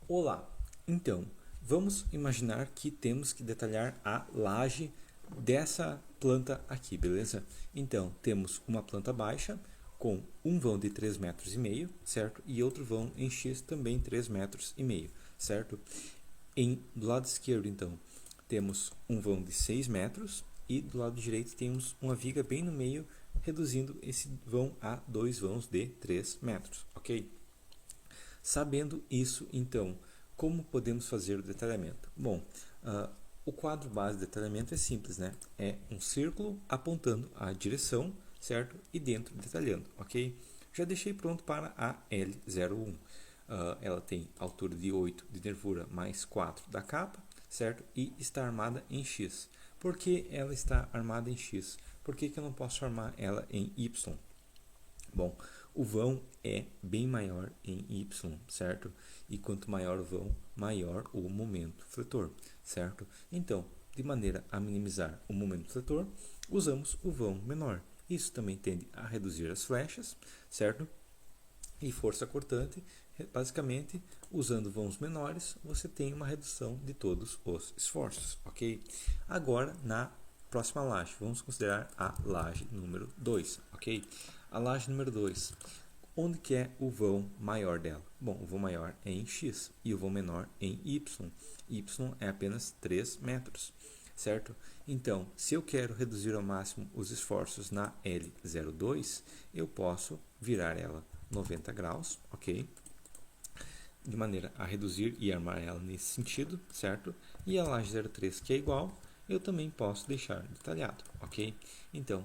Olá, então vamos imaginar que temos que detalhar a laje dessa planta aqui, beleza? Então temos uma planta baixa com um vão de 3,5 metros, certo? E outro vão em X também 3,5 metros, certo? Do lado esquerdo, então, temos um vão de 6 metros e do lado direito temos uma viga bem no meio, reduzindo esse vão a dois vãos de 3 metros, ok? Sabendo isso, então, como podemos fazer o detalhamento? Bom, o quadro base de detalhamento é simples, né? É um círculo apontando a direção, certo? E dentro detalhando, ok? Já deixei pronto para a L01. Ela tem altura de 8 de nervura mais 4 da capa, certo? E está armada em X. Por que ela está armada em X? Por que eu não posso armar ela em Y? Bom, o vão é bem maior em Y, certo? E quanto maior o vão, maior o momento fletor, certo? Então, de maneira a minimizar o momento fletor, usamos o vão menor. Isso também tende a reduzir as flechas, certo? E força cortante, basicamente, usando vãos menores, você tem uma redução de todos os esforços, ok? Agora, na próxima laje, vamos considerar a laje número 2, ok? A laje número 2, onde que é o vão maior dela? Bom, o vão maior é em X e o vão menor em Y. Y é apenas 3 metros, certo? Então, se eu quero reduzir ao máximo os esforços na L02, eu posso virar ela 90 graus, ok? De maneira a reduzir e armar ela nesse sentido, certo? E a laje 03, que é igual, eu também posso deixar detalhado, ok? Então,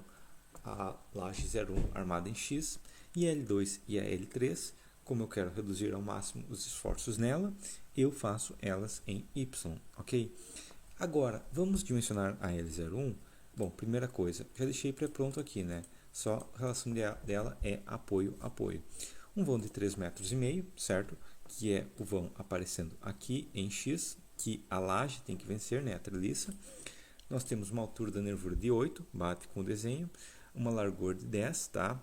a laje 01 armada em X e a L2 e a L3, como eu quero reduzir ao máximo os esforços nela, eu faço elas em Y, ok? Agora, vamos dimensionar a L01? Bom, primeira coisa, já deixei pré-pronto aqui, né? Só a relação dela é apoio-apoio. Um vão de 3,5 metros, certo? Que é o vão aparecendo aqui em X, que a laje tem que vencer, né? A treliça. Nós temos uma altura da nervura de 8, bate com o desenho, uma largura de 10, tá?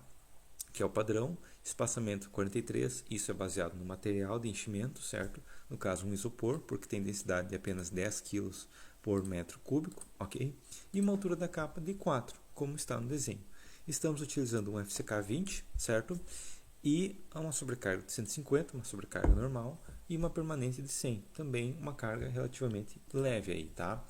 Que é o padrão, espaçamento 43, isso é baseado no material de enchimento, certo? No caso, um isopor, porque tem densidade de apenas 10 kg por metro cúbico, ok? E uma altura da capa de 4, como está no desenho. Estamos utilizando um FCK 20, certo? E uma sobrecarga de 150, uma sobrecarga normal, e uma permanente de 100, também uma carga relativamente leve aí, tá?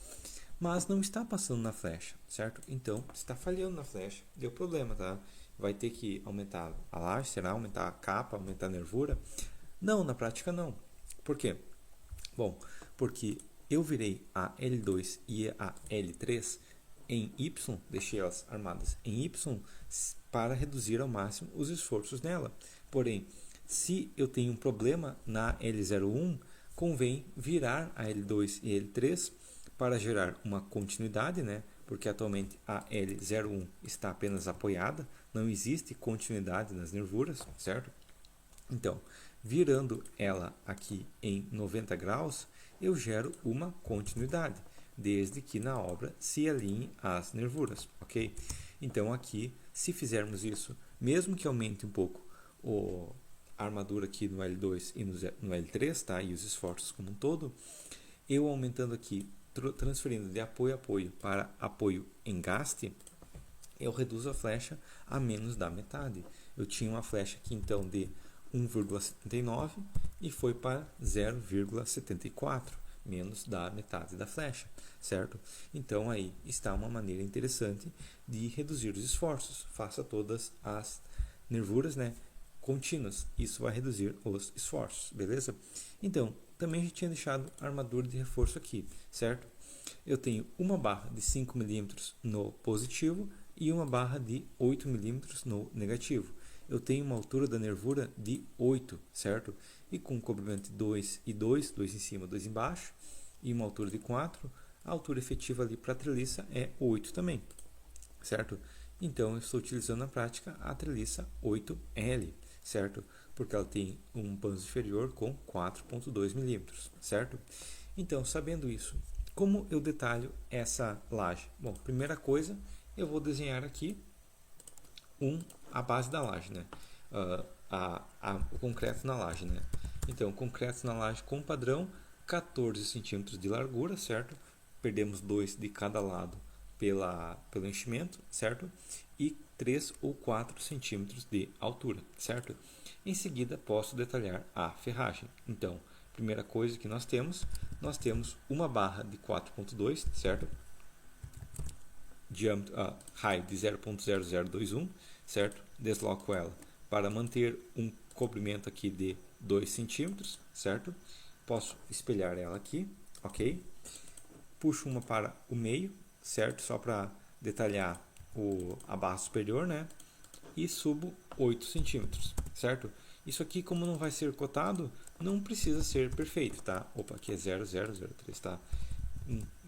Mas não está passando na flecha, certo? Então, está falhando na flecha, deu problema, tá? Vai ter que aumentar a laje, será? Aumentar a capa, aumentar a nervura? Não, na prática não. Por quê? Bom, porque eu virei a L2 e a L3 em Y, deixei elas armadas em Y para reduzir ao máximo os esforços nela. Porém, se eu tenho um problema na L01, convém virar a L2 e L3 para gerar uma continuidade, né? Porque atualmente a L01 está apenas apoiada, não existe continuidade nas nervuras, certo? Então, virando ela aqui em 90 graus, eu gero uma continuidade, desde que na obra se alinhe as nervuras, ok? Então aqui, se fizermos isso, mesmo que aumente um pouco a armadura aqui no L2 e no L3, tá? E os esforços como um todo, eu aumentando aqui, transferindo de apoio a apoio para apoio engaste, eu reduzo a flecha a menos da metade. Eu tinha uma flecha aqui então de 1,79 e foi para 0,74, menos da metade da flecha, certo? Então aí está uma maneira interessante de reduzir os esforços. Faça todas as nervuras, né, contínuas. Isso vai reduzir os esforços, beleza? Então, também já tinha deixado a armadura de reforço aqui, certo? Eu tenho uma barra de 5 milímetros no positivo e uma barra de 8 milímetros no negativo. Eu tenho uma altura da nervura de 8, certo? E com um cobrimento de 2 e 2, 2 em cima, 2 embaixo, e uma altura de 4, a altura efetiva ali para a treliça é 8 também, certo? Então, eu estou utilizando na prática a treliça 8L, certo? Porque ela tem um panzo inferior com 4,2 milímetros, certo? Então, sabendo isso, como eu detalho essa laje? Bom, primeira coisa, eu vou desenhar aqui a base da laje, né? O concreto na laje, né? Então, concreto na laje com padrão, 14 centímetros de largura, certo? Perdemos 2 de cada lado pelo enchimento, certo? E 3 ou 4 centímetros de altura, certo? Em seguida, posso detalhar a ferragem. Então, primeira coisa que nós temos uma barra de 4.2, certo? Diâmetro, raio de 0.0021, certo? Desloco ela para manter um comprimento aqui de 2 centímetros, certo? Posso espelhar ela aqui, ok? Puxo uma para o meio, certo? Só para detalhar a barra superior, né? E subo 8 centímetros, certo? Isso aqui, como não vai ser cotado, não precisa ser perfeito, tá? Opa, aqui é 0003, tá?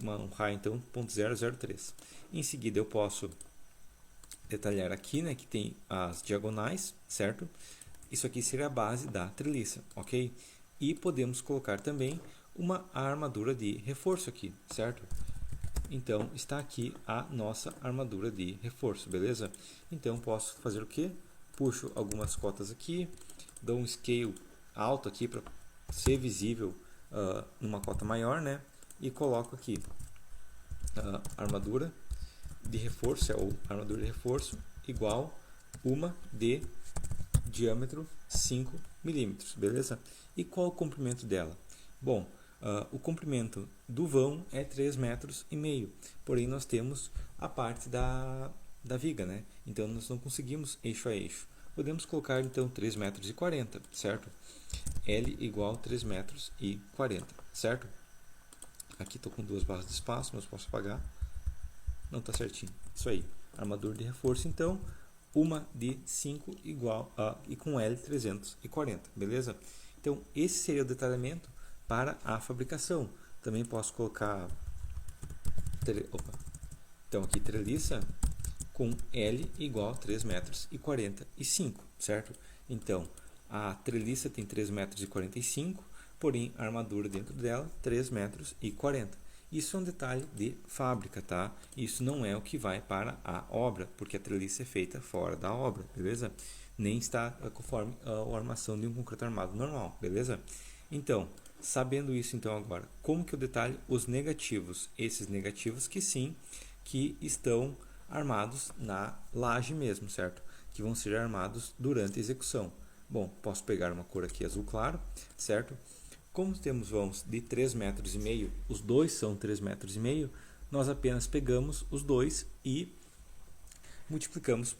Um raio, então, 0.003. Em seguida, eu posso detalhar aqui, né? Que tem as diagonais, certo? Isso aqui seria a base da treliça, ok? E podemos colocar também uma armadura de reforço aqui, certo? Então, está aqui a nossa armadura de reforço, beleza? Então, posso fazer o que? Puxo algumas cotas aqui, dou um scale alto aqui para ser visível numa cota maior, né? E coloco aqui armadura de reforço, ou armadura de reforço, igual uma de diâmetro 5 milímetros, beleza? E qual o comprimento dela? Bom, o comprimento do vão é 3,5 metros, porém nós temos a parte da viga, né? Então nós não conseguimos eixo a eixo. Podemos colocar então 3,40 metros, certo? L igual a 3,40 metros, certo? Aqui estou com 2 barras de espaço, mas posso apagar. Não está certinho. Isso aí. Armadura de reforço, então, uma de 5 igual e com L 340, beleza? Então, esse seria o detalhamento para a fabricação. Também posso colocar então aqui treliça com L igual a 3,45 metros, certo? Então, a treliça tem 3,45 metros, porém a armadura dentro dela 3,40 metros. Isso é um detalhe de fábrica, tá? Isso não é o que vai para a obra, porque a treliça é feita fora da obra, beleza? Nem está conforme a armação de um concreto armado normal, beleza? Então, sabendo isso então agora, como que eu detalho os negativos? Esses negativos que sim, que estão armados na laje mesmo, certo? Que vão ser armados durante a execução. Bom, posso pegar uma cor aqui azul claro, certo? Como temos vãos de 3,5 metros, os dois são 3,5 metros, nós apenas pegamos os dois e multiplicamos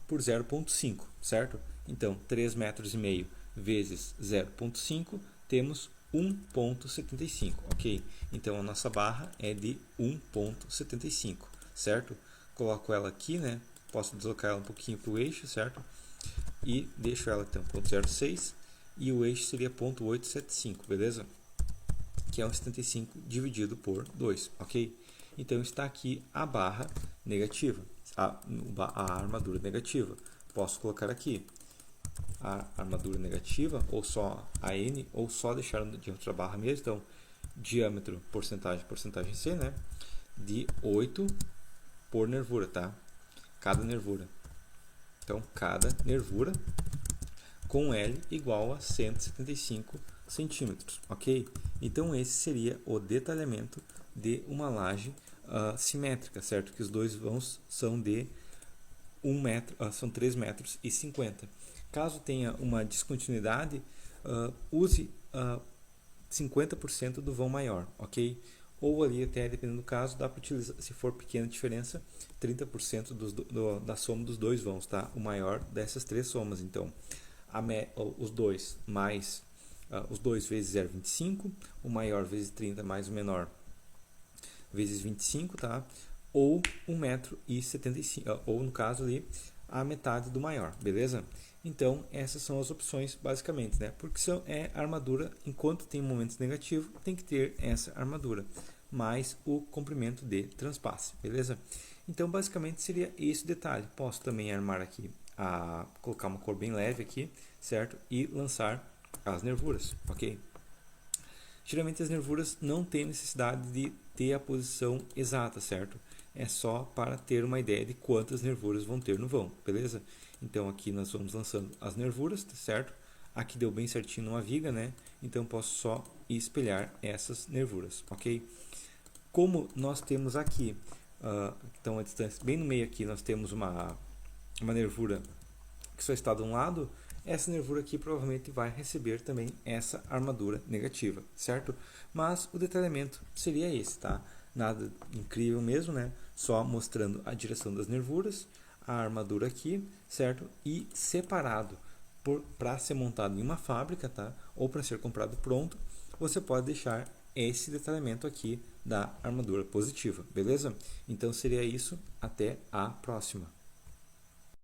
por 0,5, certo? Então, 3,5 metros vezes 0,5, temos 1,75, ok? Então, a nossa barra é de 1,75, certo? Coloco ela aqui, né? Posso deslocar ela um pouquinho para o eixo, certo? E deixo ela então 0,06 e o eixo seria 0,875, beleza? Que é um 75 dividido por 2, ok? Então está aqui a barra negativa, a armadura negativa. Posso colocar aqui a armadura negativa, ou só a N, ou só deixar diante da barra mesmo. Então, diâmetro, porcentagem C, né? De 8 por nervura, tá? Cada nervura. Então, cada nervura com L igual a 175 centímetros, ok? Então, esse seria o detalhamento de uma laje simétrica, certo? Que os dois vãos são de 1 metro, são 3,50 metros. Caso tenha uma descontinuidade, use 50% do vão maior, ok? Ou ali até, dependendo do caso, dá para utilizar, se for pequena diferença, 30% da soma dos dois vãos, tá? O maior dessas três somas, então, os dois mais os dois vezes 0,25, o maior vezes 30 mais o menor vezes 25, tá? Ou 1,75 m, ou no caso ali, a metade do maior, beleza? Então, essas são as opções basicamente, né? Porque é armadura, enquanto tem momentos negativos, tem que ter essa armadura, mais o comprimento de transpasse, beleza? Então, basicamente seria esse o detalhe. Posso também armar aqui, colocar uma cor bem leve aqui, certo? E lançar as nervuras, ok? Geralmente as nervuras não têm necessidade de ter a posição exata, certo? É só para ter uma ideia de quantas nervuras vão ter no vão, beleza? Então aqui nós vamos lançando as nervuras, certo? Aqui deu bem certinho numa viga, né? Então posso só espelhar essas nervuras, ok? Como nós temos aqui, então a distância bem no meio aqui, nós temos uma nervura que só está de um lado, essa nervura aqui provavelmente vai receber também essa armadura negativa, certo? Mas o detalhamento seria esse, tá? Nada incrível mesmo, né? Só mostrando a direção das nervuras, a armadura aqui, certo? E separado para ser montado em uma fábrica, tá? Ou para ser comprado pronto, você pode deixar esse detalhamento aqui da armadura positiva, beleza? Então seria isso, até a próxima.